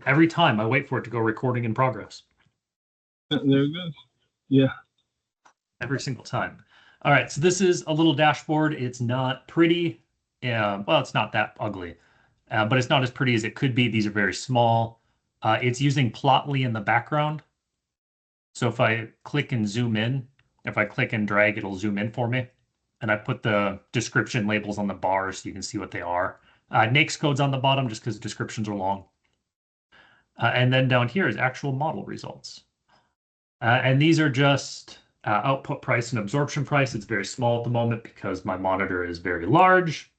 every time I wait for it to go recording in progress. There it goes. Yeah. Every single time. All right, so this is a little dashboard. It's not pretty. Well, it's not that ugly, but it's not as pretty as it could be. These are very small. It's using Plotly in the background. So if I click and zoom in, if I click and drag, it'll zoom in for me. And I put the description labels on the bars so you can see what they are. NAICS code's on the bottom just because descriptions are long. And then down here is actual model results. And these are just output price and absorption price. It's very small at the moment because my monitor is very large,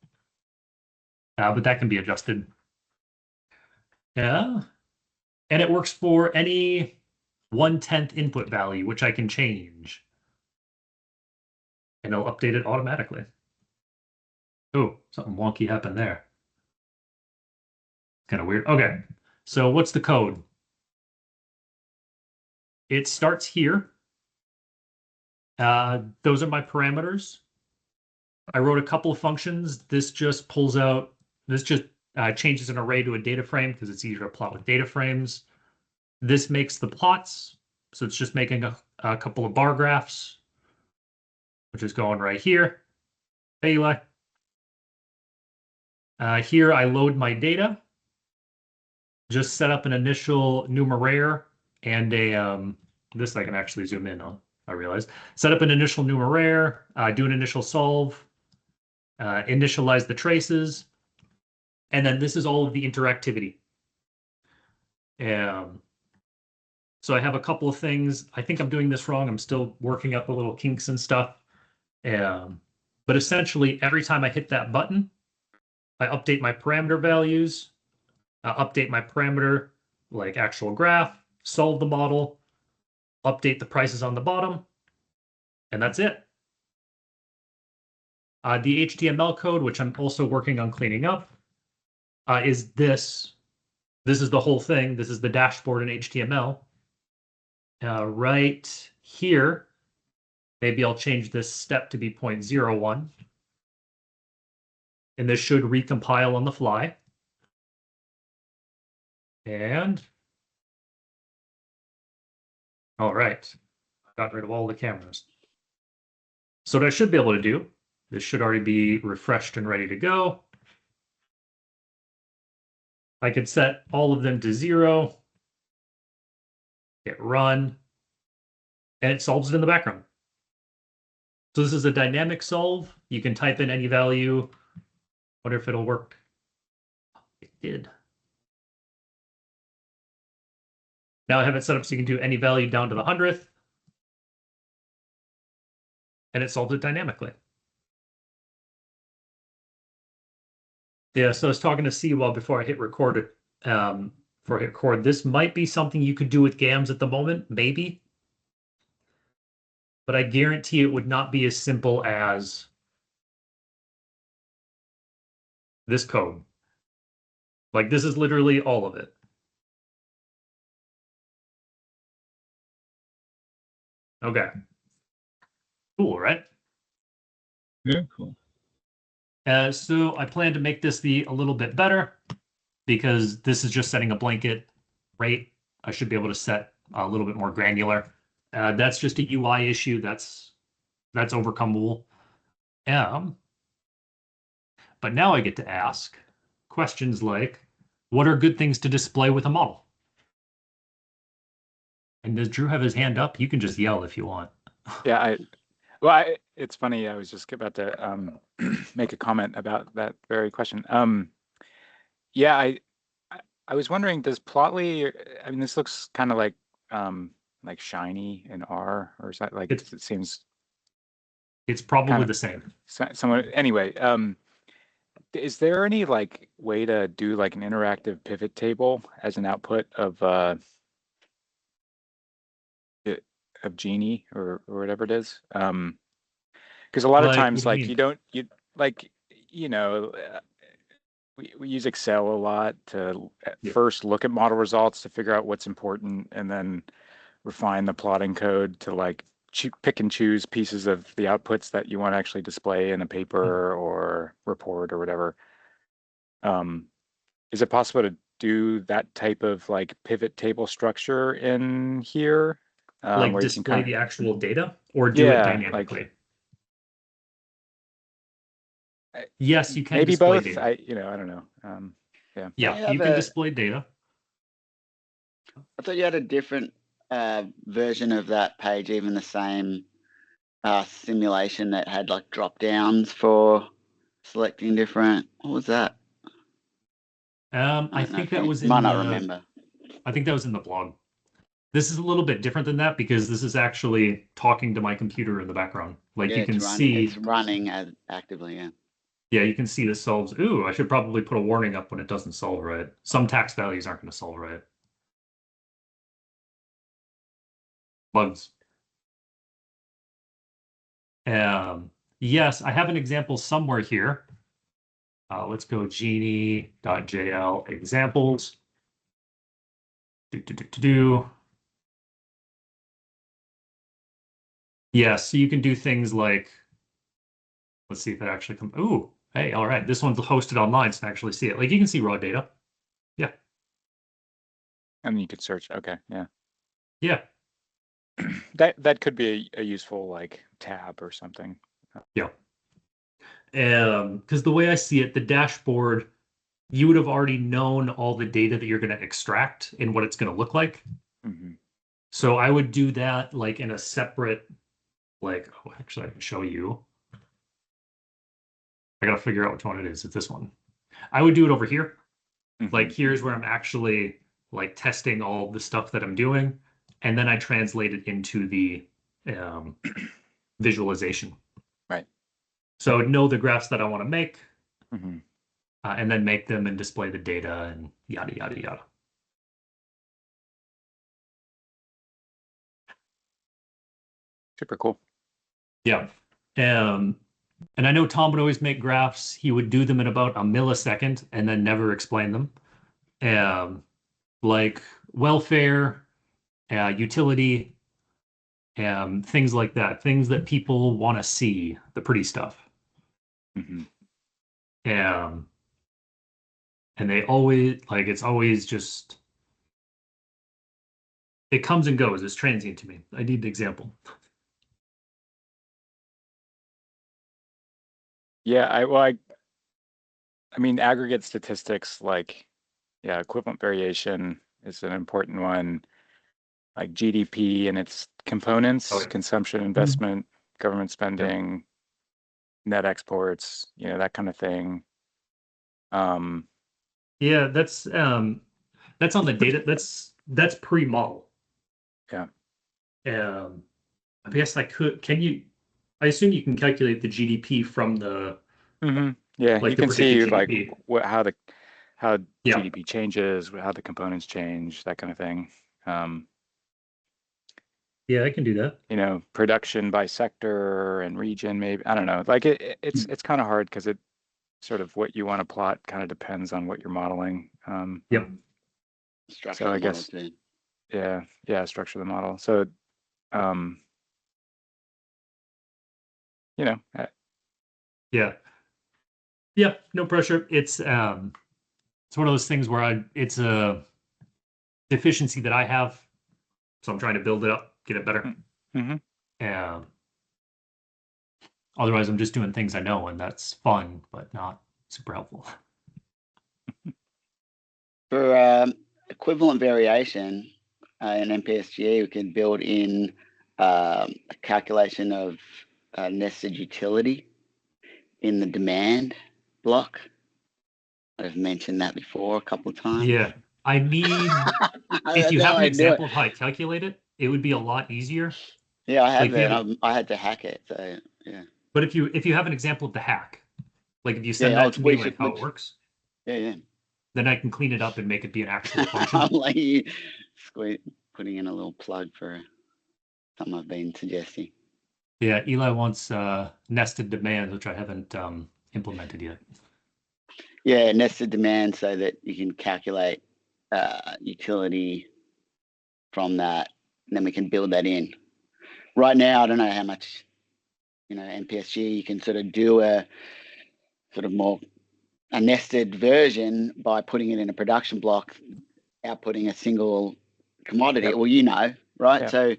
but that can be adjusted. Yeah. And it works for any 1/10 input value, which I can change. And it'll update it automatically. Oh, something wonky happened there. Kind of weird. Okay, so what's the code? It starts here. Those are my parameters. I wrote a couple of functions. This just pulls out, this just changes an array to a data frame because it's easier to plot with data frames. This makes the plots. So it's just making a couple of bar graphs, which is going right here. Hey, Eli. Here I load my data. Just set up an initial numeraire and a, this I can actually zoom in on, I realize. Set up an initial numeraire, do an initial solve, initialize the traces, and then this is all of the interactivity. So I have a couple of things. I think I'm doing this wrong. I'm still working out the little kinks and stuff. But essentially, every time I hit that button, I update my parameter values, update my parameter, like actual graph, solve the model, update the prices on the bottom, and that's it. The HTML code, which I'm also working on cleaning up, is this. This is the whole thing. This is the dashboard in HTML. Right here, maybe I'll change this step to be 0.01. And this should recompile on the fly. And all right, got rid of all the cameras. So what I should be able to do, this should already be refreshed and ready to go. I could set all of them to 0, hit run, and it solves it in the background. So this is a dynamic solve. You can type in any value. Wonder if it'll work. It did. Now I have it set up so you can do any value down to the 100th. And it solves it dynamically. Yeah, so I was talking to Seawell before I hit record. Before I hit record, this might be something you could do with GAMs at the moment, maybe. But I guarantee it would not be as simple as this code. Like, this is literally all of it. Okay. Cool, right? Very cool. So I plan to make this a little bit better because this is just setting a blanket rate. I should be able to set a little bit more granular. That's just a UI issue. That's overcomable. But now I get to ask questions like, what are good things to display with a model? And does Drew have his hand up? You can just yell if you want. Yeah, it's funny. I was just about to make a comment about that very question. Yeah, I was wondering, does Plotly? I mean, this looks kind of like shiny in R, or is that like it seems? It's probably the same. Somewhat. Anyway, is there any like way to do like an interactive pivot table as an output of Genie or whatever it is? Because a lot of times, like we use Excel a lot to first look at model results to figure out what's important, and then refine the plotting code to like pick and choose pieces of the outputs that you want to actually display in a paper or report or whatever. Is it possible to do that type of like pivot table structure in here, Like where you can display kind the of, actual data or do it yeah, dynamically? like Yes, you can maybe display both. data. I don't know. Yeah. Yeah, you you have can a- display data. I thought you had a different version of that page, even the same simulation that had like drop downs for selecting different. What was that? I don't know think if that you was might in not the. remember. I think that was in the blog. This is a little bit different than that because this is actually talking to my computer in the background. Like Yeah, you can see, it's running as actively. Yeah. yeah, you can see this solves. Ooh, I should probably put a warning up when it doesn't solve right. Some tax values aren't going to solve right. Bugs. Yes, I have an example somewhere here. Let's go genie.jl examples. Do. Yes, so you can do things like, let's see if it actually comes. Ooh, hey, all right. This one's hosted online, so I can actually see it. Like you can see raw data. Yeah. And you could search. Okay, yeah. Yeah. That could be a useful like tab or something. Yeah. Because the way I see it, the dashboard, you would have already known all the data that you're going to extract and what it's going to look like. Mm-hmm. So I would do that like in a separate, like, oh, actually, I can show you. I got to figure out which one it is. It's this one. I would do it over here. Mm-hmm. Like, here's where I'm actually like testing all the stuff that I'm doing. And then I translate it into the visualization. Right. So I would know the graphs that I want to make. Mm-hmm. And then make them and display the data and yada, yada, yada. Super cool. Yeah. And I know Tom would always make graphs. He would do them in about a millisecond and then never explain them. Like welfare, utility, things like that, things that people want to see, the pretty stuff. Mm-hmm. And they always, like, it's always just, it comes and goes. It's transient to me. I need an example. Yeah, I mean, aggregate statistics like, yeah, equivalent variation is an important one. Like GDP and its components, Oh, yeah. consumption, investment, government spending, net exports, that kind of thing. Yeah, that's on the data. That's pre-model. Yeah. I guess I assume you can calculate the GDP from the Mm-hmm. Yeah, like you the can predicted see like GDP. how Yeah. GDP changes, how the components change, that kind of thing. Yeah, I can do that. Production by sector and region, maybe. I don't know. Like it's kind of hard because it sort of what you want to plot kind of depends on what you're modeling. Yep. Structure So the I model guess, too. yeah, structure the model. So, Yeah. Yeah, no pressure. It's one of those things where it's a deficiency that I have, so I'm trying to build it up, get it better. mm-hmm. Otherwise, I'm just doing things I know, and that's fun, but not super helpful. For equivalent variation in MPSG, we can build in a calculation of nested utility in the demand block. I've mentioned that before a couple of times. Yeah, I need. If you have an example of how to calculate it, it would be a lot easier. Yeah, I have Like, it. I had to hack it, so yeah. But if you have an example of the hack, like if you send Yeah, that to me, like how it works, yeah. then I can clean it up and make it be an actual function. I'm like you putting in a little plug for something I've been suggesting. Yeah, Eli wants nested demands, which I haven't implemented yet. Yeah, nested demand so that you can calculate utility from that, and then we can build that in. Right now, I don't know how much, MPSG, you can sort of do a sort of more a nested version by putting it in a production block, outputting a single commodity. Yep. Well, right? Yep. So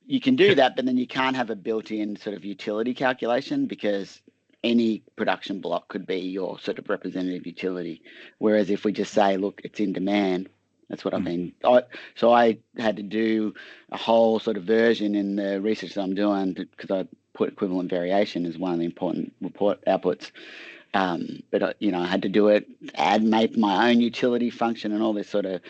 you can do that, but then you can't have a built-in sort of utility calculation because any production block could be your sort of representative utility. Whereas if we just say, look, it's in demand, that's what I've been. So I had to do a whole sort of version in the research that I'm doing because I put equivalent variation as one of the important report outputs. But I had to do it, make my own utility function and all this sort of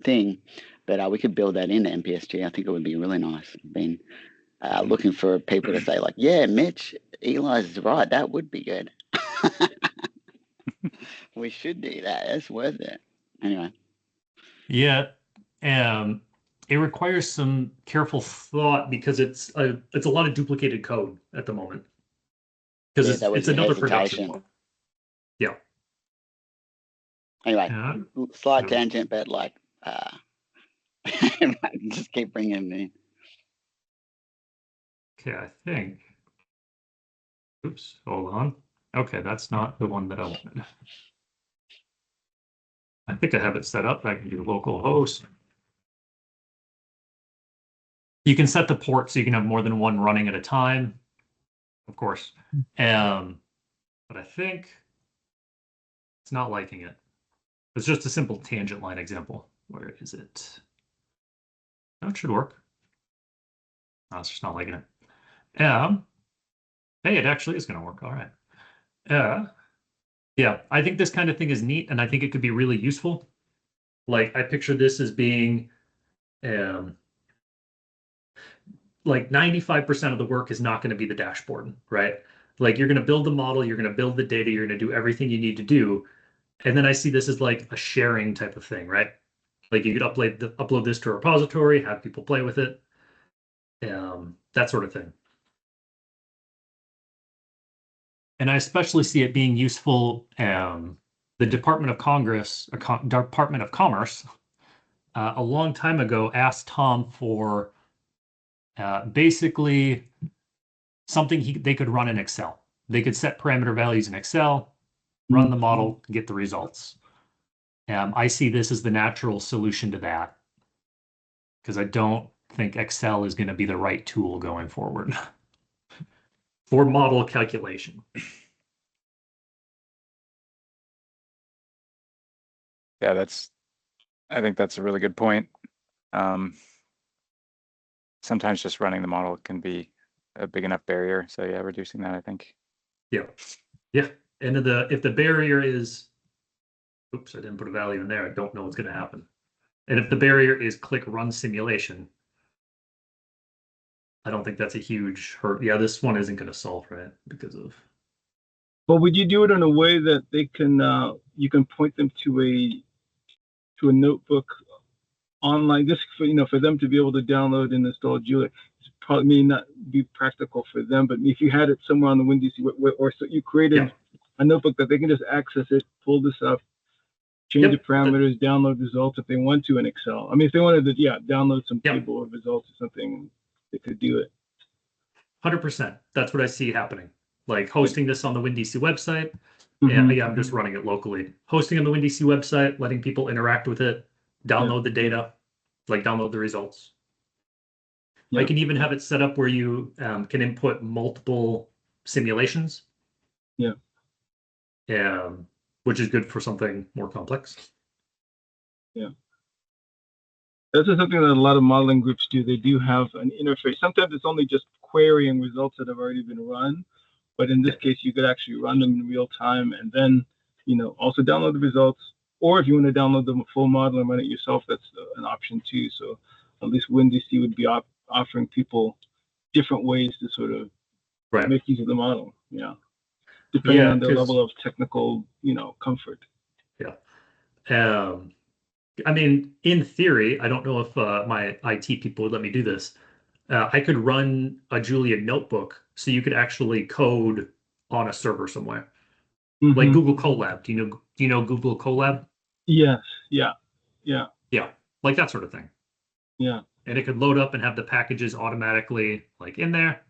thing. But we could build that into MPSG. I think it would be really nice. I've been looking for people to say like, yeah, Mitch, Eli's right. That would be good. We should do that. It's worth it. Anyway. Yeah. It requires some careful thought because it's a lot of duplicated code at the moment. Because it's another production block. Yeah. Anyway, slight tangent, but like, just keep bringing it in. Okay, I think. Oops, hold on. Okay, that's not the one that I wanted. I think I have it set up. I can do local host. You can set the port so you can have more than one running at a time, of course. But I think it's not liking it. It's just a simple tangent line example. Where is it? No, it should work. No, it's just not liking it. Hey, it actually is going to work. All right. Yeah, I think this kind of thing is neat, and I think it could be really useful. Like, I picture this as being like 95% of the work is not going to be the dashboard, right? Like, you're going to build the model, you're going to build the data, you're going to do everything you need to do. And then I see this as like a sharing type of thing, right? Like, you could upload this to a repository, have people play with it, that sort of thing. And I especially see it being useful. The Department of Commerce, a long time ago, asked Tom for basically something they could run in Excel. They could set parameter values in Excel, run the model, get the results. I see this as the natural solution to that because I don't think Excel is going to be the right tool going forward for model calculation. Yeah, I think that's a really good point. Sometimes just running the model can be a big enough barrier. So yeah, reducing that, I think. Yeah. And if the barrier is, oops, I didn't put a value in there. I don't know what's going to happen. And if the barrier is click run simulation, I don't think that's a huge hurt. Yeah, this one isn't going to solve, right? Because of. But would you do it in a way that they can, you can point them to a notebook online, just for them to be able to download and install Julia? It probably may not be practical for them, but if you had it somewhere on the WiNDC, or so you created a notebook that they can just access it, pull this up, change the parameters, download results if they want to in Excel. I mean, if they wanted to, download some table of results or something, they could do it. 100%. That's what I see happening. Like hosting this on the WiNDC website. And I'm just running it locally. Hosting on the WiNDC website, letting people interact with it, download the data, like download the results. I can even have it set up where you can input multiple simulations. Which is good for something more complex. Yeah. That's something that a lot of modeling groups do. They do have an interface. Sometimes it's only just querying results that have already been run. But in this case, you could actually run them in real time and then, also download the results. Or if you want to download them a full model and run it yourself, that's an option too. So at least WiNDC would be offering people different ways to sort of make use of the model. Yeah. Depending on their level of technical, comfort. Yeah. I mean, in theory, I don't know if my IT people would let me do this. I could run a Julia notebook so you could actually code on a server somewhere, like Google Colab. Do you know Google Colab? Yes. Yeah. Like that sort of thing. Yeah. And it could load up and have the packages automatically like in there.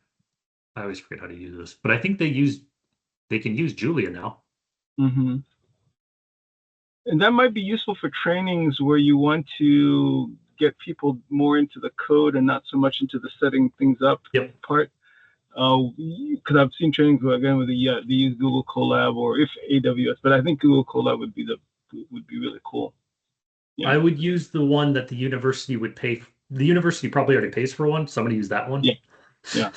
I always forget how to use this, but I think they can use Julia now. Mm-hmm. And that might be useful for trainings where you want to get people more into the code and not so much into the setting things up part. Because I've seen trainings where, again, with they use Google Colab or if AWS, but I think Google Colab would be really cool. Yeah. I would use the one that the university would pay. The university probably already pays for one. Somebody use that one. Yeah.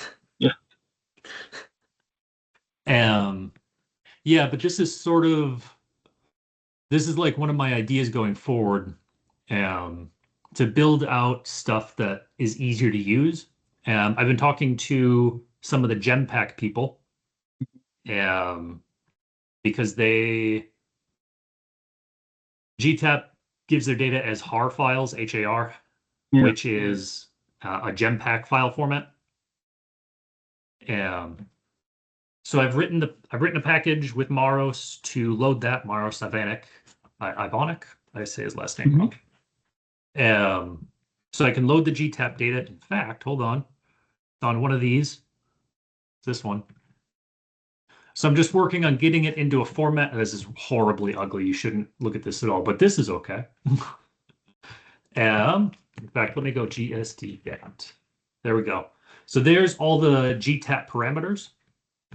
Yeah, but this is like one of my ideas going forward, to build out stuff that is easier to use. I've been talking to some of the Genpack people, because GTAP gives their data as HAR files, HAR, which is a Genpack file format. So I've written a package with Maros to load that. Maros Ivonic, I say his last name wrong. So I can load the GTAP data. In fact, hold on one of these. It's this one. So I'm just working on getting it into a format. This is horribly ugly. You shouldn't look at this at all, but this is okay. In fact, let me go GSD get. There we go. So there's all the GTAP parameters.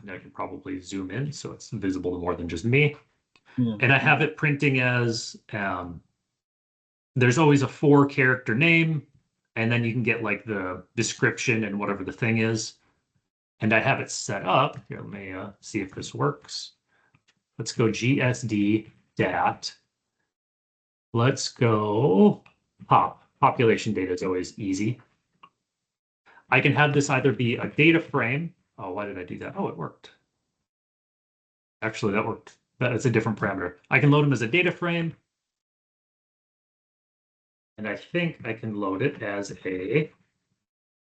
And I can probably zoom in so it's visible to more than just me. And I have it printing as, there's always a 4-character name, and then you can get like the description and whatever the thing is. And I have it set up. Here, let me see if this works. Let's go GSD dat. Let's go pop. Population data is always easy. I can have this either be a data frame. Oh, why did I do that? Oh, it worked. Actually, that worked. That's a different parameter. I can load them as a data frame. And I think I can load it as a...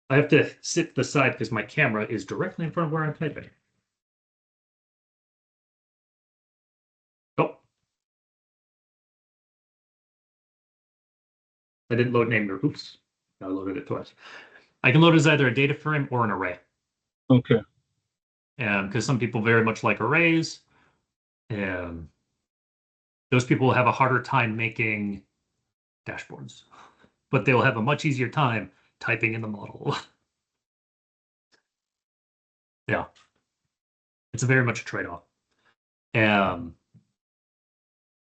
I have to sit to the side because my camera is directly in front of where I'm typing. Oh. I didn't load name or oops. I loaded it twice. I can load as either a data frame or an array. Okay. Because some people very much like arrays. And those people will have a harder time making dashboards, but they'll have a much easier time typing in the model. Yeah. It's very much a trade-off.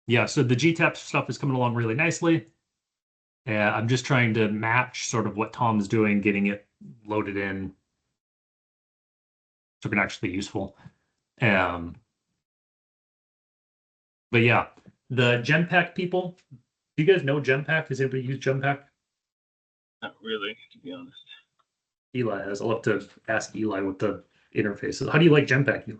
Yeah, so the GTAP stuff is coming along really nicely. I'm just trying to match sort of what Tom's doing, getting it loaded in so it can actually be useful. But yeah, the Genpack people, do you guys know Genpack? Has anybody used Genpack? Not really, to be honest. Eli has. I'll have to ask Eli what the interface is. How do you like Genpack, Eli?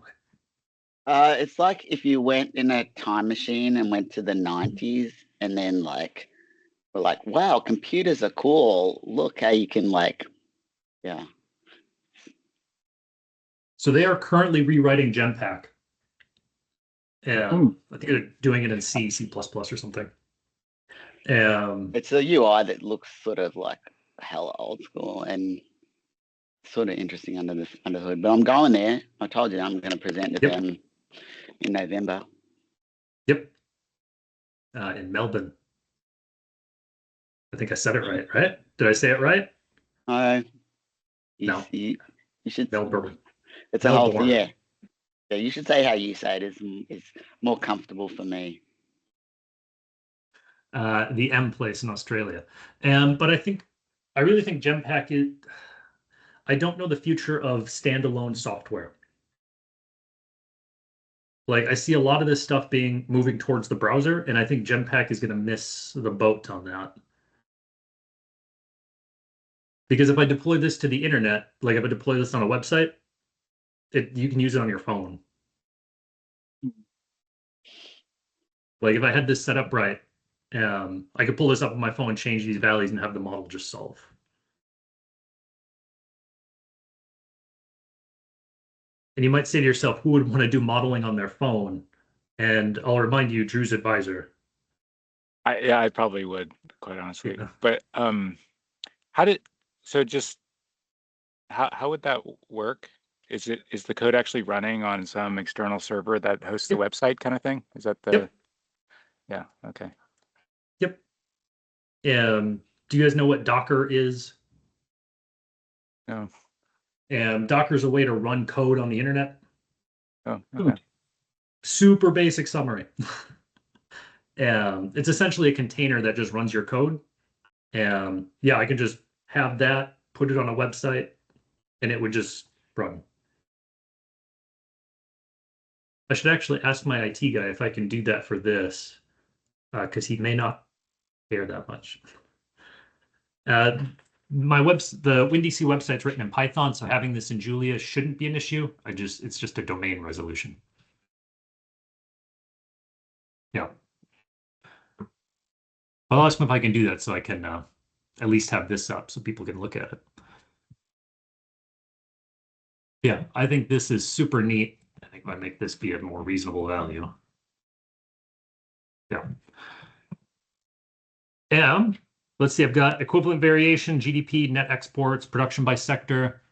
It's like if you went in a time machine and went to the 90s and then like we're like, wow, computers are cool. Look how you can like, yeah. So they are currently rewriting Genpack. I think they're doing it in C, C++ or something. It's a UI that looks sort of like hella old school and sort of interesting under the hood. But I'm going there. I told you I'm going to present to them in November. Yep. In Melbourne. I think I said it right? Did I say it right? No. No. You should. Melbourne. It's a whole thing. Yeah. Yeah. You should say how you say it. Is more comfortable for me. The M place in Australia. But I really think Genpack is. I don't know the future of standalone software. Like I see a lot of this stuff moving towards the browser, and I think Genpack is going to miss the boat on that. Because if I deploy this to the internet, like if I deploy this on a website, you can use it on your phone. Like if I had this set up right, I could pull this up on my phone, change these values, and have the model just solve. And you might say to yourself, who would want to do modeling on their phone? And I'll remind you, Drew's advisor. I probably would, quite honestly. Yeah. But how would that work is the code actually running on some external server that hosts the Yep. website kind of thing? Is that the? Yep. Yeah. Okay. Yep. Do you guys know what Docker is? No. Docker is a way to run code on the internet. Oh. Okay. Super basic summary. It's essentially a container that just runs your code. Yeah, I can just have that, put it on a website, and it would just run. I should actually ask my IT guy if I can do that for this, because he may not care that much. The WiNDC website's written in Python, so having this in Julia shouldn't be an issue. It's just a domain resolution. Yeah. I'll ask him if I can do that so I can at least have this up so people can look at it. Yeah, I think this is super neat. I think I make this be a more reasonable value. Yeah. Let's see, I've got equivalent variation, GDP, net exports, production by sector.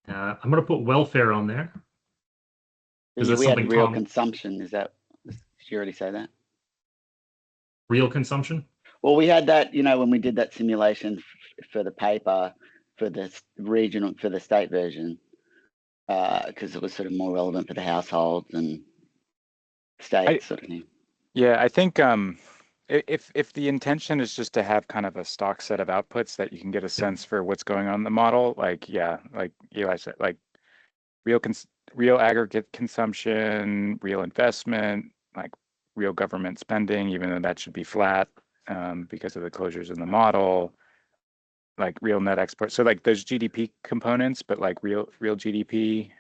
I'm going to put welfare on there. Is that We had something, real Tom? consumption. Did you already say that? Real consumption? Well, we had that, when we did that simulation for the paper, for the regional, for the state version, because it was sort of more relevant for the households and states sort of thing. Yeah, I think if the intention is just to have kind of a stock set of outputs that you can get a sense for what's going on in the model, like Eli said, like real aggregate consumption, real investment, like real government spending, even though that should be flat because of the closures in the model, like real net export. So like those GDP components, but like real GDP.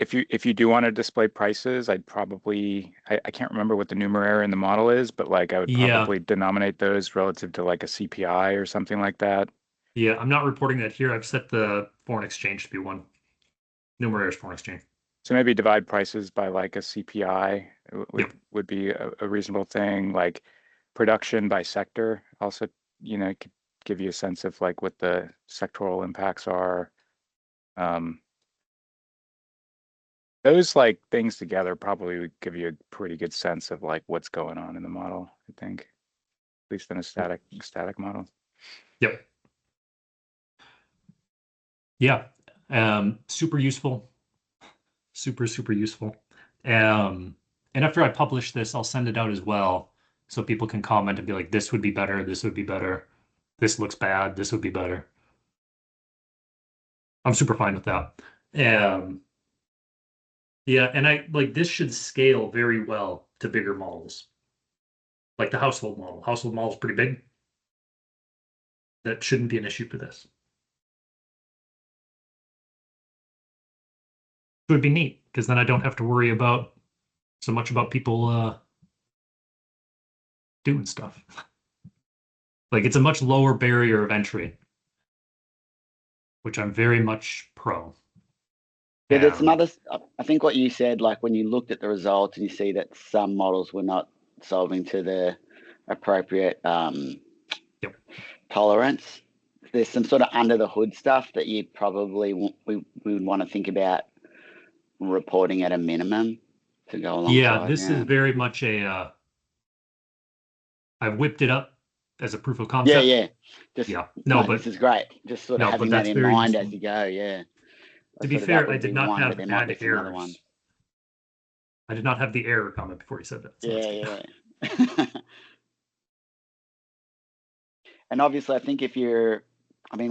If you do want to display prices, I'd probably I can't remember what the numeraire in the model is, but like I would probably denominate those relative to like a CPI or something like that. Yeah, I'm not reporting that here. I've set the foreign exchange to be one. Numeraire is foreign exchange. So maybe divide prices by like a CPI would be a reasonable thing. Like production by sector also, could give you a sense of like what the sectoral impacts are. Those like things together probably would give you a pretty good sense of like what's going on in the model, I think, at least in a static model. Yep. Yeah. Super useful. Super useful. And after I publish this, I'll send it out as well so people can comment and be like, this would be better, this would be better, this looks bad, this would be better. I'm super fine with that. Yeah, and I like this should scale very well to bigger models. Like the household model. Household model is pretty big. That shouldn't be an issue for this. It would be neat because then I don't have to worry about so much about people doing stuff. Like it's a much lower barrier of entry, which I'm very much pro. Yeah, there's some others. I think what you said, like when you looked at the results and you see that some models were not solving to the appropriate tolerance, there's some sort of under the hood stuff that you probably we would want to think about reporting at a minimum to go alongside. Yeah, this is very much a. I've whipped it up as a proof of concept. Yeah. No, but this is great. Just sort of having that in mind as you go. Yeah. To be fair, I did not have add errors. I did not have the error comment before you said that. So yeah. And obviously, I think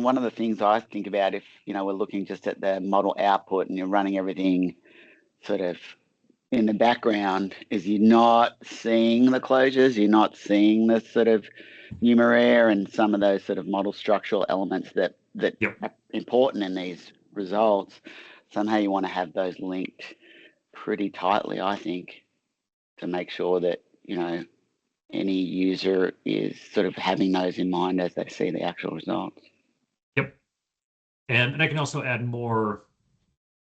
one of the things I think about if, we're looking just at the model output and you're running everything sort of in the background, is you're not seeing the closures, you're not seeing the sort of numeraire and some of those sort of model structural elements that are important in these results. Somehow you want to have those linked pretty tightly, I think, to make sure that, any user is sort of having those in mind as they see the actual results. Yep. And I can also add more,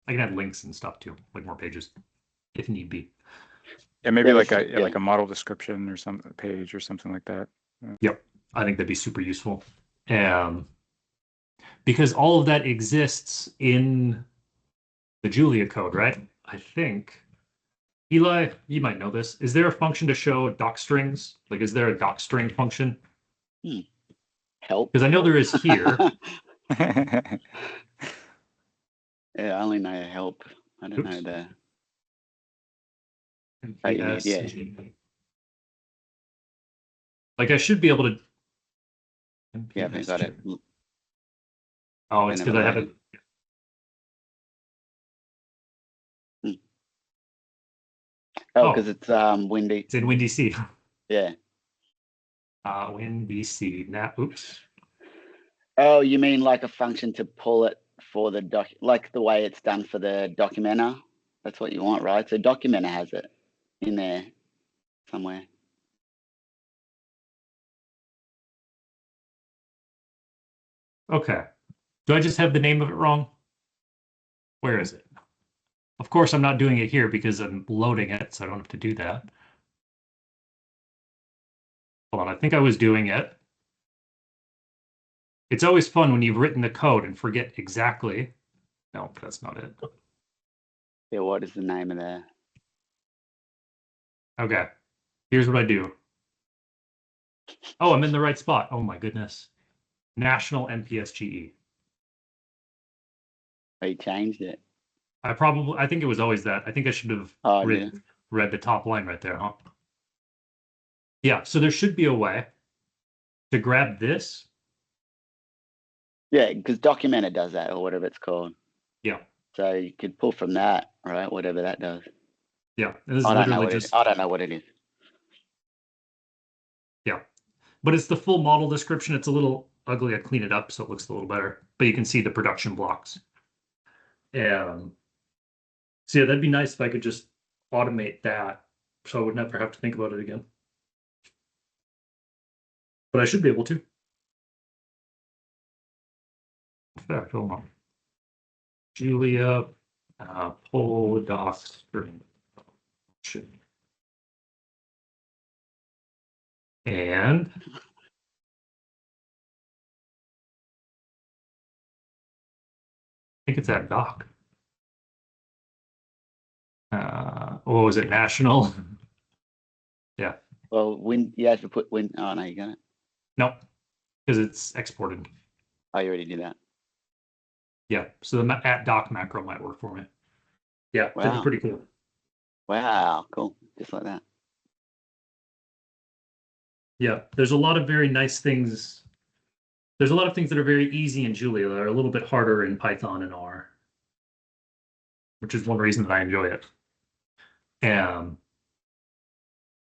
I can add links and stuff too, like more pages if need be. Yeah, maybe like a model description or some page or something like that. Yep. I think that'd be super useful. because all of that exists in the Julia code, right? I think. Eli, you might know this. Is there a function to show doc strings? Like, is there a doc string function? Help. Because I know there is here. Yeah, I only know help. I don't know Oops. the. Oh, you need, yeah. MPSG. Like, I should be able to. Yeah, I got it. Oh, it's because I haven't. Oh, because it's windy. It's in WiNDC. Yeah. WiNDC. Now, oops. Oh, you mean like a function to pull it for the doc, like the way it's done for the documenter? That's what you want, right? So documenter has it in there somewhere. Okay. Do I just have the name of it wrong? Where is it? Of course, I'm not doing it here because I'm loading it, so I don't have to do that. Hold on, I think I was doing it. It's always fun when you've written the code and forget exactly. No, that's not it. Yeah, what is the name of there? Okay. Here's what I do. Oh, I'm in the right spot. Oh my goodness. National MPSGE. Oh, you changed it. I think it was always that. I think I should have read the top line right there, huh? Yeah, so there should be a way to grab this. Yeah, because documenter does that or whatever it's called. Yeah. So you could pull from that, right? Whatever that does. Yeah. This is I don't know literally what just. I don't know what it is. Yeah. But it's the full model description. It's a little ugly. I clean it up so it looks a little better. But you can see the production blocks. So yeah, that'd be nice if I could just automate that so I would never have to think about it again. But I should be able to. In fact, hold on. Julia, pull doc string. And I think it's that doc. What was it? National? Yeah. Well, you have to put win. Oh no, you got it. No, because it's exported. Oh, you already did that. Yeah. So the at doc macro might work for me. Yeah, that'd be pretty cool. Wow, cool. Just like that. Yeah, there's a lot of very nice things. There's a lot of things that are very easy in Julia that are a little bit harder in Python and R, which is one reason that I enjoy it.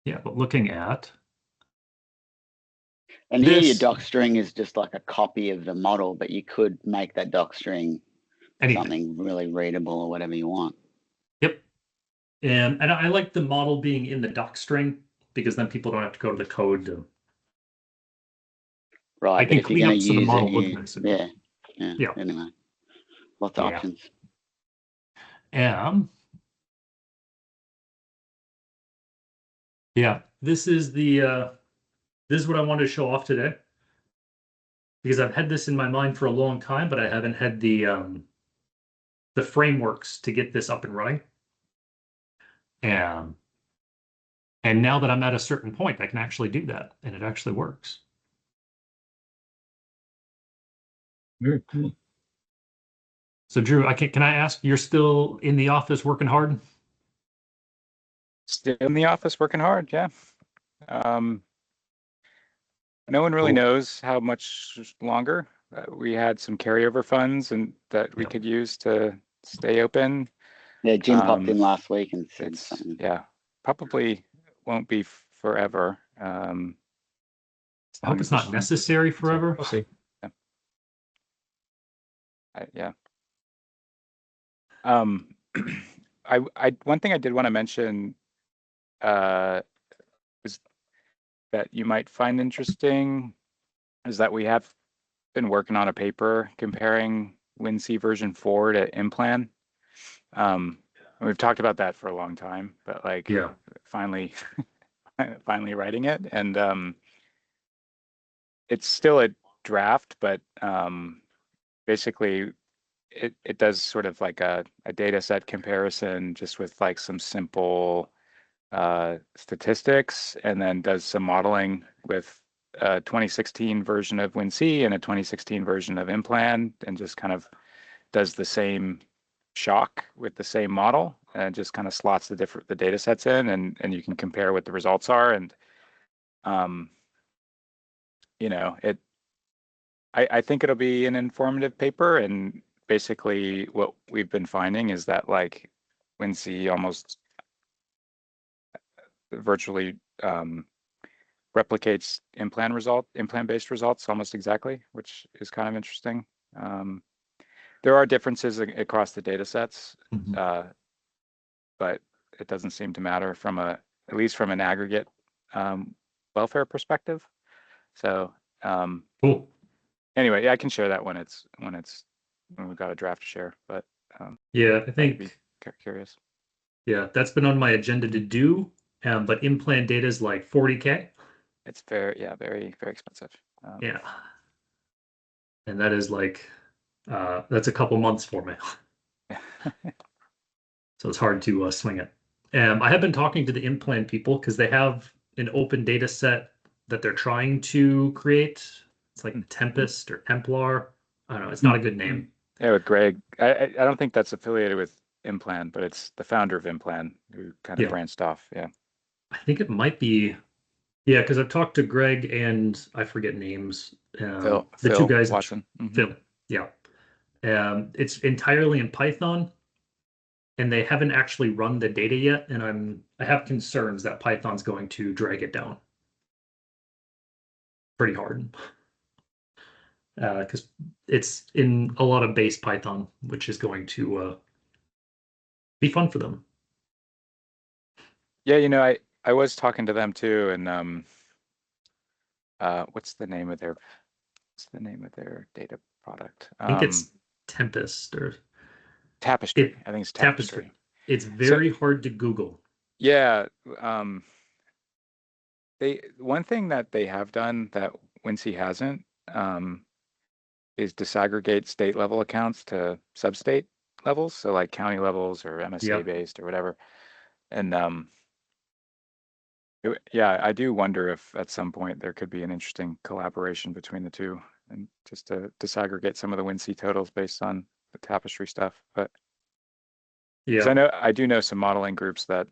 Yeah, but looking at and here your doc string is just like a copy of the model, but you could make that doc string something really readable or whatever you want. Yep. And I like the model being in the doc string because then people don't have to go to the code to. Right. I can clean up so the model looks nice. Yeah. Anyway, lots of options. Yeah, this is what I wanted to show off today because I've had this in my mind for a long time, but I haven't had the frameworks to get this up and running. And now that I'm at a certain point, I can actually do that, and it actually works. Very cool. So Drew, can I ask, you're still in the office working hard? Still in the office working hard, yeah. No one really knows how much longer. We had some carryover funds and that we could use to stay open. Yeah, Jim popped in last week and said something. Yeah, probably won't be forever. I hope it's not necessary forever. We'll see. Yeah. One thing I did want to mention was that you might find interesting is that we have been working on a paper comparing WiNDC version 4 to Implan. We've talked about that for a long time, but finally writing it, and it's still a draft, but basically it does sort of like a data set comparison just with like some simple statistics, and then does some modeling with a 2016 version of WiNDC and a 2016 version of Implan, and just kind of does the same shock with the same model, and just kind of slots the data sets in, and you can compare what the results are. And you know, I think it'll be an informative paper, and basically what we've been finding is that like WiNDC almost virtually replicates implant-based results almost exactly, which is kind of interesting. There are differences across the data sets, but it doesn't seem to matter at least from an aggregate welfare perspective. So Cool. anyway, yeah, I can share that when we've got a draft to share. But Yeah, I I'd think be curious. yeah, that's been on my agenda to do. But implant data is like 40K. It's very very expensive. Yeah. And that is like that's a couple months for me. So it's hard to swing it. I have been talking to the implant people because they have an open data set that they're trying to create. It's like Tempest or Templar. I don't know. It's not a good name. Yeah, with Greg. I don't think that's affiliated with Implan, but it's the founder of Implan who kind of branched off. Yeah. I think it might be. Yeah, because I've talked to Greg and I forget names. The Phil two guys. Watson. Phil. Yeah. It's entirely in Python, and they haven't actually run the data yet. And I have concerns that Python's going to drag it down pretty hard. Because it's in a lot of base Python, which is going to be fun for them. Yeah, you know, I was talking to them too, and what's the name of their data product? I think it's Tempest or Tapestry. I think it's Tapestry. It's very hard to Google. Yeah, one thing that they have done that WiNDC hasn't is disaggregate state level accounts to sub-state levels, so like county levels or MSA based or whatever. And yeah, I do wonder if at some point there could be an interesting collaboration between the two, and just to disaggregate some of the WiNDC totals based on the Tapestry stuff. But yeah, I do know some modeling groups that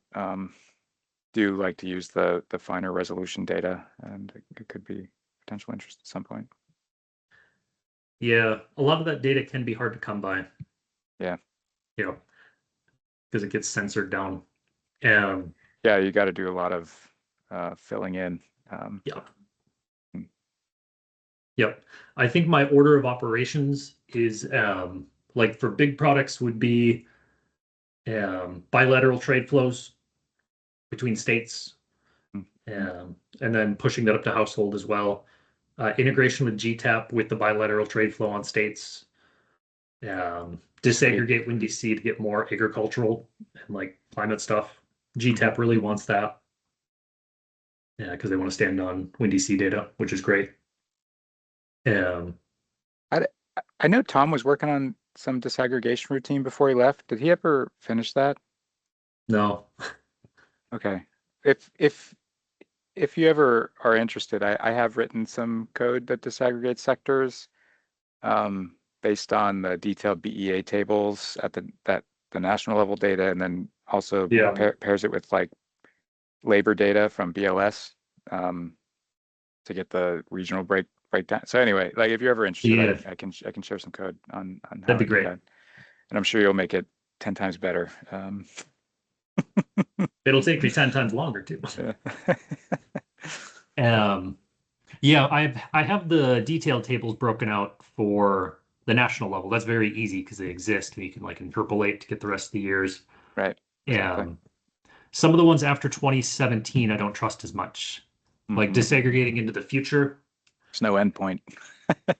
do like to use the finer resolution data, and it could be potential interest at some point. Yeah, a lot of that data can be hard to come by. Yeah. Yeah. Because it gets censored down. Yeah, you got to do a lot of filling in. Yep. Yep. I think my order of operations is like for big products would be bilateral trade flows between states, and then pushing that up to household as well. Integration with GTAP with the bilateral trade flow on states. Disaggregate WiNDC to get more agricultural and like climate stuff. GTAP really wants that. Yeah, because they want to stand on WiNDC data, which is great. I know Tom was working on some disaggregation routine before he left. Did he ever finish that? No. Okay. If you ever are interested, I have written some code that disaggregates sectors based on the detailed BEA tables at the national level data, and then also pairs it with like labor data from BLS to get the regional breakdown. So anyway, like if you're ever interested, I can share some code on how that'd be great. that. And I'm sure you'll make it 10 times better. It'll take me 10 times longer too. Yeah, I have the detailed tables broken out for the national level. That's very easy because they exist and you can like interpolate to get the rest of the years. Right. Exactly. Some of the ones after 2017 I don't trust as much. Like disaggregating into the future. There's no endpoint.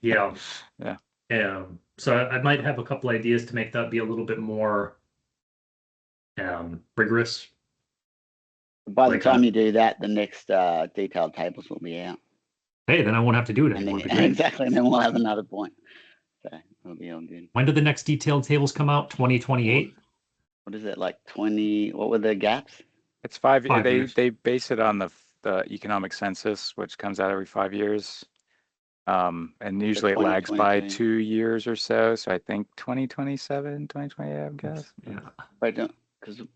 Yeah. Yeah. So I might have a couple ideas to make that be a little bit more rigorous. By the time you do that, the next detailed tables will be out. Hey, then I won't have to do it anymore. Exactly, and then we'll have another point. So That'll be all good. When do the next detailed tables come out? 2028? What is it, like 20? What were the gaps? It's 5. 5 years. They base it on the economic census, which comes out every 5 years. And usually it lags by 2022. 2 years or so. So I think 2027, 2028, I guess. Yeah.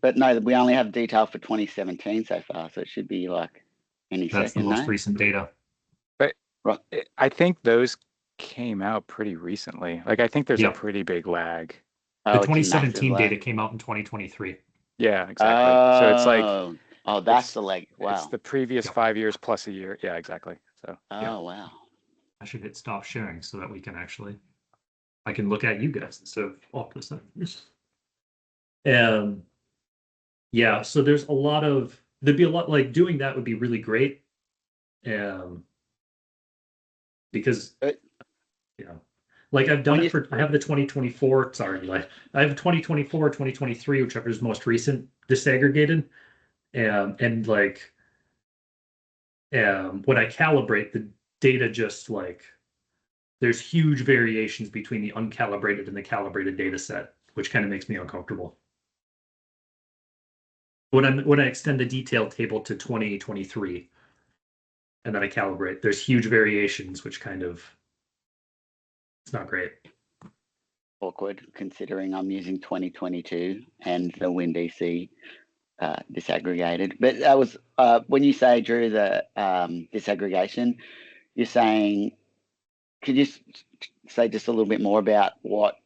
But no, we only have detail for 2017 so far, so it should be like any That's the second, most no? recent data. Right. I think those came out pretty recently. Like I think there's a Yep. pretty big lag. The Oh, it's a massive 2017 data lag. came out in 2023. Yeah, exactly. So it's like Oh, that's it's- the leg. it's Wow. the previous Yep. 5 years plus a year. Yeah, exactly. So Oh, wow. I should hit stop sharing so that we can actually, I can look at you guys instead of off the side. Yeah, so there's a lot of, there'd be a lot, like doing that would be really great. Because, yeah, like I've done When it for, I have the 2024, sorry, like I have 2024, 2023, whichever is most recent disaggregated. And like, when I calibrate the data, just like there's huge variations between the uncalibrated and the calibrated data set, which kind of makes me uncomfortable. When I extend the detailed table to 2023 and then I calibrate, there's huge variations, which kind of, it's not great. Awkward considering I'm using 2022 and the WiNDC disaggregated. But that was when you say, Drew, the disaggregation, you're saying, could you say just a little bit more about what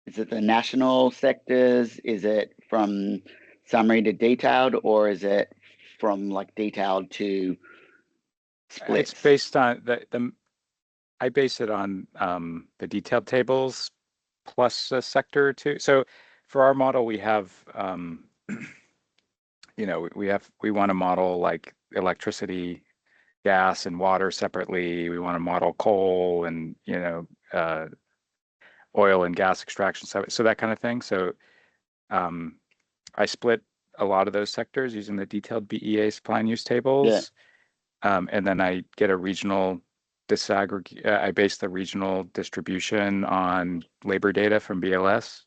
is it, the national sectors? Is it from summary to detailed, or is it from like detailed to splits? it's based on I base it on the detailed tables plus a sector or two. So for our model, we have we want to model like electricity, gas, and water separately. We want to model coal and oil and gas extraction, so that kind of thing. So I split a lot of those sectors using the detailed BEA supply and use tables. And then I get a regional disaggregate. I base the regional distribution on labor data from BLS.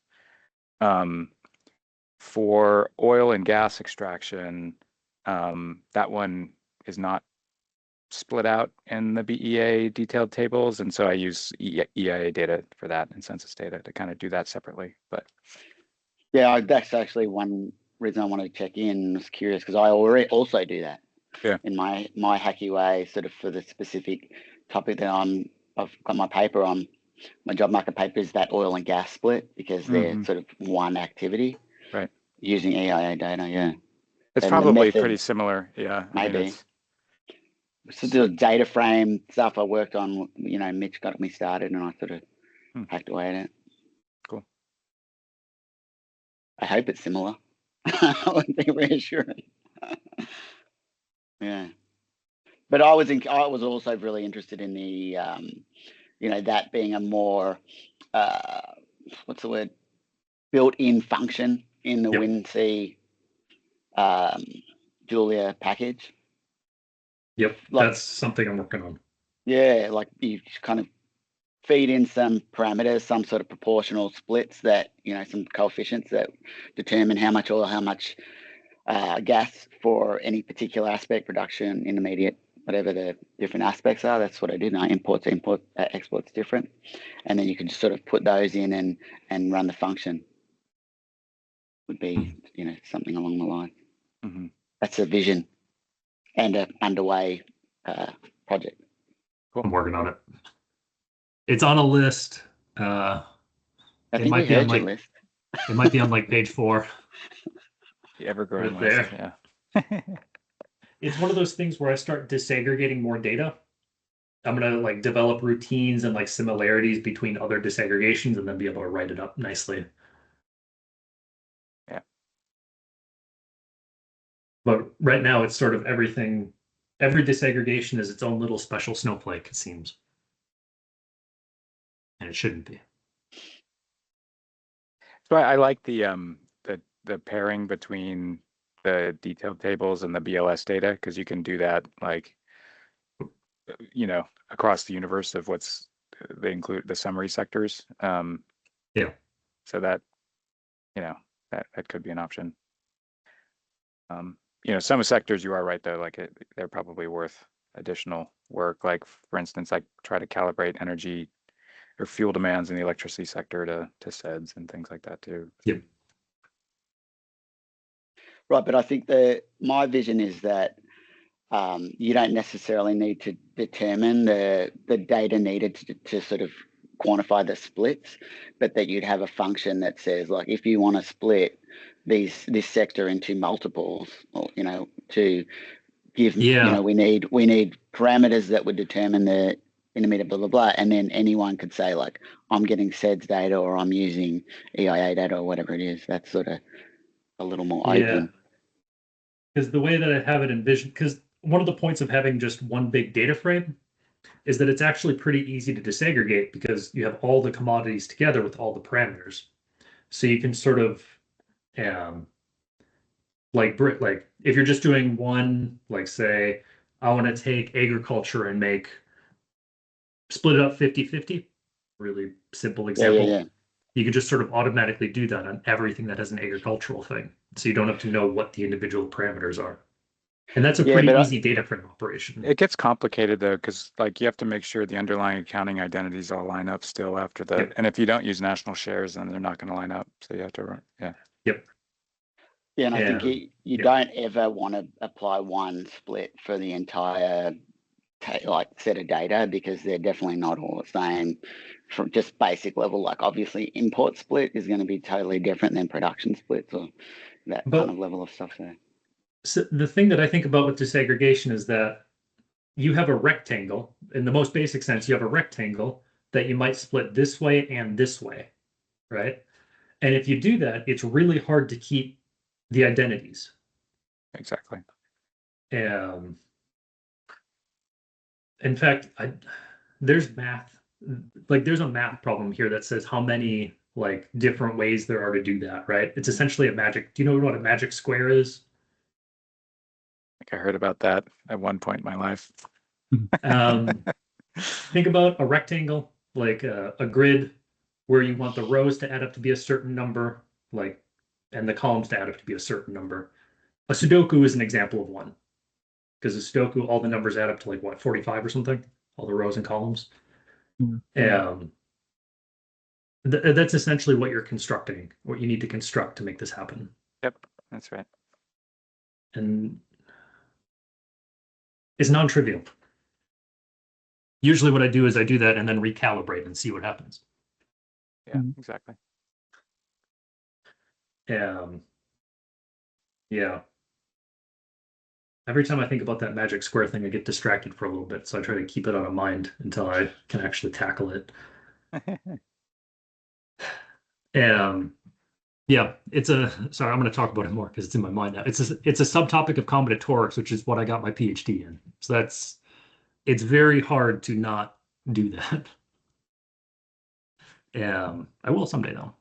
For oil and gas extraction, that one is not split out in the BEA detailed tables, and so I use EIA data for that and census data to kind of do that separately. But yeah, that's actually one reason I wanted to check in. I was curious because I already also do that. Yeah. In my hacky way, sort of for the specific topic that I've got my paper on. My job market paper is that oil and gas split because they're sort of one activity. Right. Using EIA data, yeah. It's And probably pretty similar. Yeah. Maybe. So the data frame stuff I worked on, Mitch got me started and I sort of hacked away at it. Cool. I hope it's similar. That would be reassuring. Yeah. But I was also really interested in the, that being a more, what's the word, built-in function in the WiNDC Julia package. Yep, that's something I'm working on. Yeah, like you kind of feed in some parameters, some sort of proportional splits that, some coefficients that determine how much oil, how much gas for any particular aspect, production, intermediate, whatever the different aspects are. That's what I did. And I export's different. And then you can just sort of put those in and run the function. Would be, something along the line. Mm-hmm. That's a vision and an underway project. Cool. I'm working on it. It's on a list. I think we heard your list. It might be on like page 4. The ever-growing Right list, there. yeah. It's one of those things where I start disaggregating more data. I'm gonna like develop routines and like similarities between other disaggregations and then be able to write it up nicely. Yeah. But right now it's sort of everything. Every disaggregation is its own little special snowflake, it seems. And it shouldn't be. So I like the pairing between the detailed tables and the BLS data, because you can do that like across the universe of what's they include the summary sectors. Yeah. So that, that could be an option. Some sectors, you are right though, like they're probably worth additional work. Like for instance, I try to calibrate energy or fuel demands in the electricity sector to SEDS and things like that too. Yep. Right, but I think my vision is that you don't necessarily need to determine the data needed to sort of quantify the splits, but that you'd have a function that says, like, if you want to split this sector into multiples, or to give, we need parameters that would determine the intermediate blah blah blah, and then anyone could say, like, I'm getting SEDS data or I'm using EIA data or whatever it is. That's sort of a little more open. Because the way that I have it envisioned, because one of the points of having just one big data frame is that it's actually pretty easy to disaggregate because you have all the commodities together with all the parameters. So you can sort of, like if you're just doing one, like say, I want to take agriculture and split it up 50-50, really simple example. Yeah. You can just sort of automatically do that on everything that has an agricultural thing. So you don't have to know what the individual parameters are. And that's a pretty easy data frame operation. It gets complicated though, because like you have to make sure the underlying accounting identities all line up still after that. Yep. And if you don't use national shares, then they're not going to line up. So you have to run. Yeah. Yep. Yeah, and I think you don't ever want to apply one split for the entire set of data, because they're definitely not all the same from just basic level. Like obviously import split is going to be totally different than production splits or that kind of level of stuff there. So the thing that I think about with disaggregation is that you have a rectangle. In the most basic sense, you have a rectangle that you might split this way and this way, right? And if you do that, it's really hard to keep the identities. Exactly. In fact, there's math, like there's a math problem here that says how many like different ways there are to do that, right? It's essentially do you know what a magic square is? I heard about that at one point in my life. Think about a rectangle, like a grid where you want the rows to add up to be a certain number, and the columns to add up to be a certain number. A Sudoku is an example of one. Because a Sudoku, all the numbers add up to 45 or something, all the rows and columns. Mm-hmm. That's essentially what you're constructing, what you need to construct to make this happen. Yep, that's right. And it's non-trivial. Usually what I do is I do that and then recalibrate and see what happens. Yeah, exactly. Yeah. Every time I think about that magic square thing, I get distracted for a little bit. So I try to keep it out of mind until I can actually tackle it. Yeah, sorry, I'm going to talk about it more because it's in my mind now. It's a subtopic of combinatorics, which is what I got my PhD in. So it's very hard to not do that. I will someday though.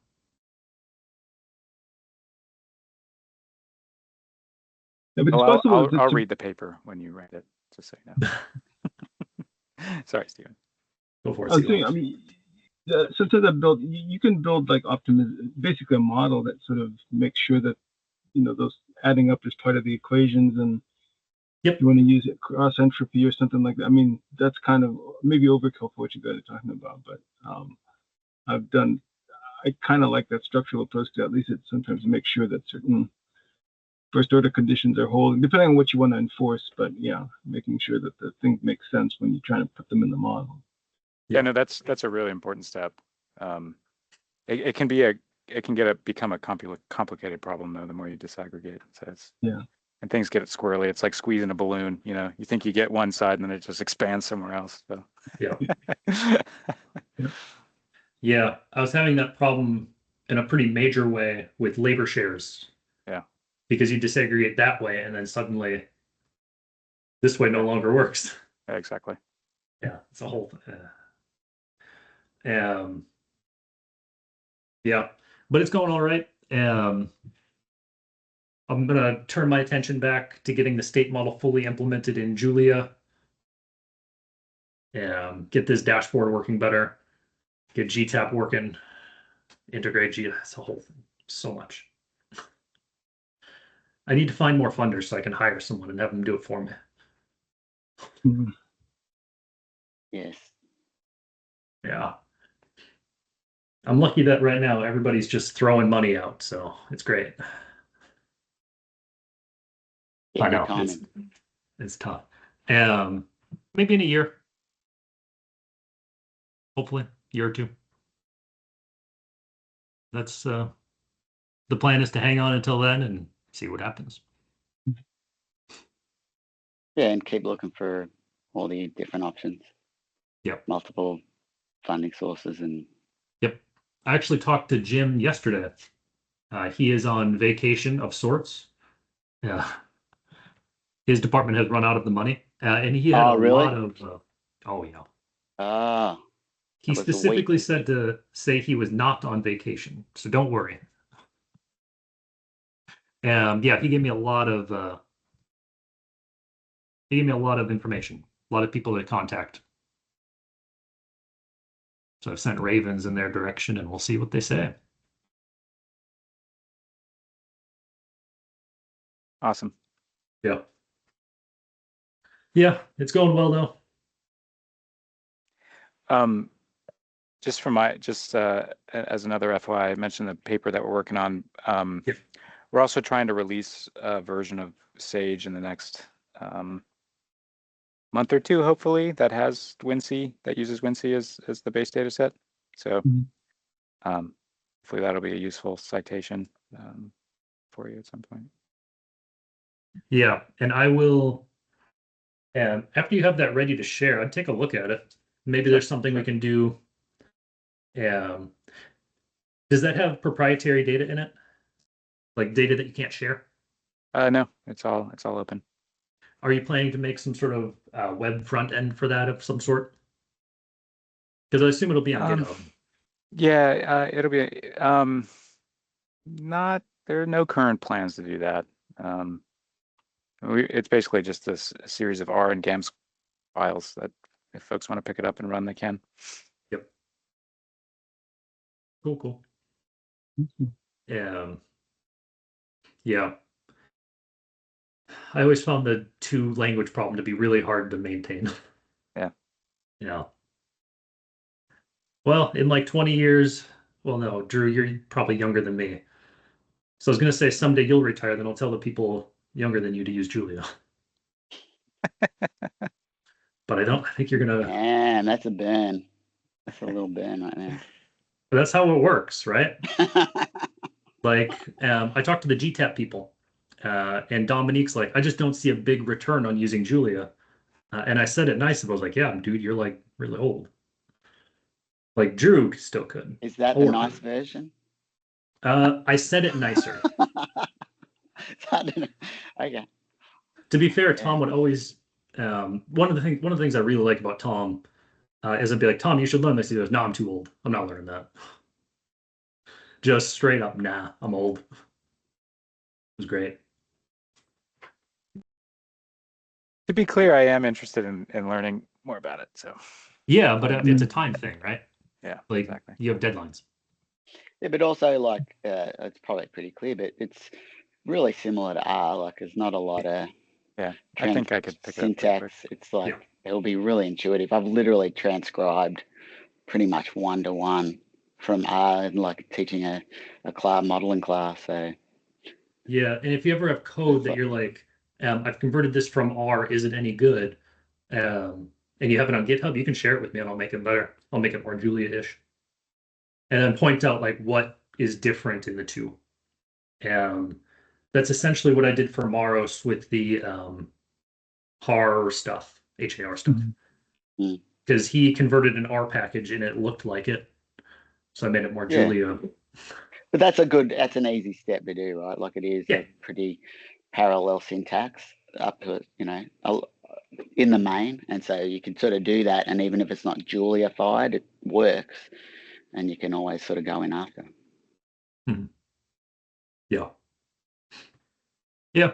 Yeah, but it's possible I'll read the paper when you write it, just so you know. Sorry, Stephen. Go for it. Sometimes you can build like basically a model that sort of makes sure that those adding up is part of the equations, and yep. You want to use it cross entropy or something like that. I mean, that's kind of maybe overkill for what you guys are talking about, but I kind of like that structural approach to at least it sometimes makes sure that certain first order conditions are holding, depending on what you want to enforce, but yeah, making sure that the thing makes sense when you're trying to put them in the model. Yeah, no, that's a really important step. It can become a complicated problem though, the more you disaggregate. So and things get squirrely. It's like squeezing a balloon. You think you get one side and then it just expands somewhere else. So yeah, I was having that problem in a pretty major way with labor shares. Yeah, because you disaggregate that way and then suddenly this way no longer works. Yeah, exactly. Yeah, it's a whole yeah, but it's going all right. I'm going to turn my attention back to getting the state model fully implemented in Julia. get this dashboard working better, get GTAP working, integrate G. That's a whole thing. So much. I need to find more funders so I can hire someone and have them do it for me. Mhm. Yes. Yeah. I'm lucky that right now everybody's just throwing money out, so it's great. Yeah, I good know timing. it's tough. Maybe in a year, hopefully, year or two. That's the plan is to hang on until then and see what happens. Yeah, and keep looking for all the different options. Yep. Multiple funding sources and Yep. I actually talked to Jim yesterday. He is on vacation of sorts. Yeah. His department has run out of the money, and he had a really? lot of. Oh yeah. ah, He that was a week. specifically said to say he was not on vacation, so don't worry. Yeah, he gave me a lot of information, a lot of people to contact. So I've sent Ravens in their direction, and we'll see what they say. Awesome. Yeah. Yeah, it's going well though. Just for as another FYI, I mentioned the paper that we're working on. Yep. We're also trying to release a version of Sage in the next month or two, hopefully, that has WiNDC, that uses WiNDC as the base data set. So Mhm. hopefully that'll be a useful citation for you at some point. Yeah, and I will. And after you have that ready to share, I'd take a look at it. Maybe there's something we can do. Does that have proprietary data in it? Like data that you can't share? No, it's all open. Are you planning to make some sort of web front end for that of some sort? Because I assume it'll be on GitHub. Yeah, it'll be not. There are no current plans to do that. It's basically just a series of R and GAMS files that if folks want to pick it up and run, they can. Yep. Cool. Mhm. Yeah. I always found the two language problem to be really hard to maintain. Yeah. Yeah. Well, in like 20 years, well, no, Drew, you're probably younger than me. So I was going to say someday you'll retire, then I'll tell the people younger than you to use Julia. But I don't. I think you're going to. Damn, that's a burn. That's a little burn right now. That's how it works, right? Like, I talked to the GTAP people, and Dominique's like, I just don't see a big return on using Julia. And I said it nice. I was like, yeah, dude, you're like really old. Like Drew still could. Is that the nice version? I said it nicer. Okay. To be fair, Tom would always. One of the things I really like about Tom is I'd be like, Tom, you should learn this. He goes, no, I'm too old. I'm not learning that. Just straight up, nah, I'm old. It was great. To be clear, I am interested in learning more about it. So Yeah, but it's a time thing, right? yeah, Like exactly. you have deadlines. Yeah, but also like it's probably pretty clear, but it's really similar to R. Like there's not a lot of I think I could pick it up pretty quick. syntax. It's like it'll be really intuitive. I've literally transcribed pretty much 1-to-1 from R and like teaching a cloud modeling class. So Yeah, and if you ever have code that you're like, I've converted this from R, is it any good? And you have it on GitHub, you can share it with me and I'll make it better. I'll make it more Julia-ish. And then point out like what is different in the two. That's essentially what I did for Maros with the HAR stuff, HAR stuff. Mhm. Because he converted an R package and it looked like it. So I made it more Julia. But that's an easy step to do, right? Like it is a pretty parallel syntax up to, in the main. And so you can sort of do that. And even if it's not Julia-fied, it works. And you can always sort of go in after. Yeah. Yeah.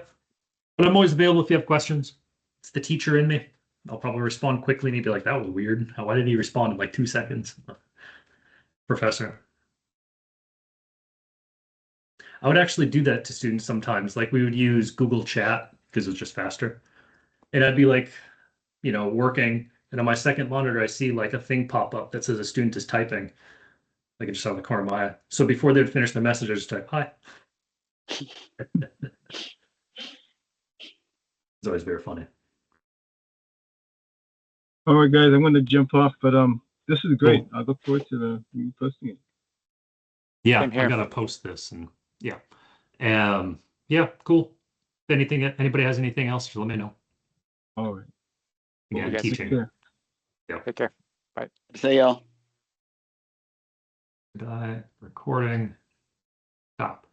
But I'm always available if you have questions. It's the teacher in me. I'll probably respond quickly and he'd be like, that was weird. Why did he respond in like 2 seconds? Professor. I would actually do that to students sometimes. Like we would use Google Chat because it's just faster. And I'd be like, working, and on my second monitor, I see like a thing pop up that says a student is typing. Like it just out of the corner of my eye. So before they'd finish the message, I just type, hi. It's always very funny. All right, guys, I'm going to jump off, but this is great. I look forward to you posting it. Yeah, Same here. I gotta post this and yeah. Yeah, cool. If anybody has anything else, just let me know. All right. Yeah, Take teaching. care. Take care. Bye. See y'all. Recording. Stop.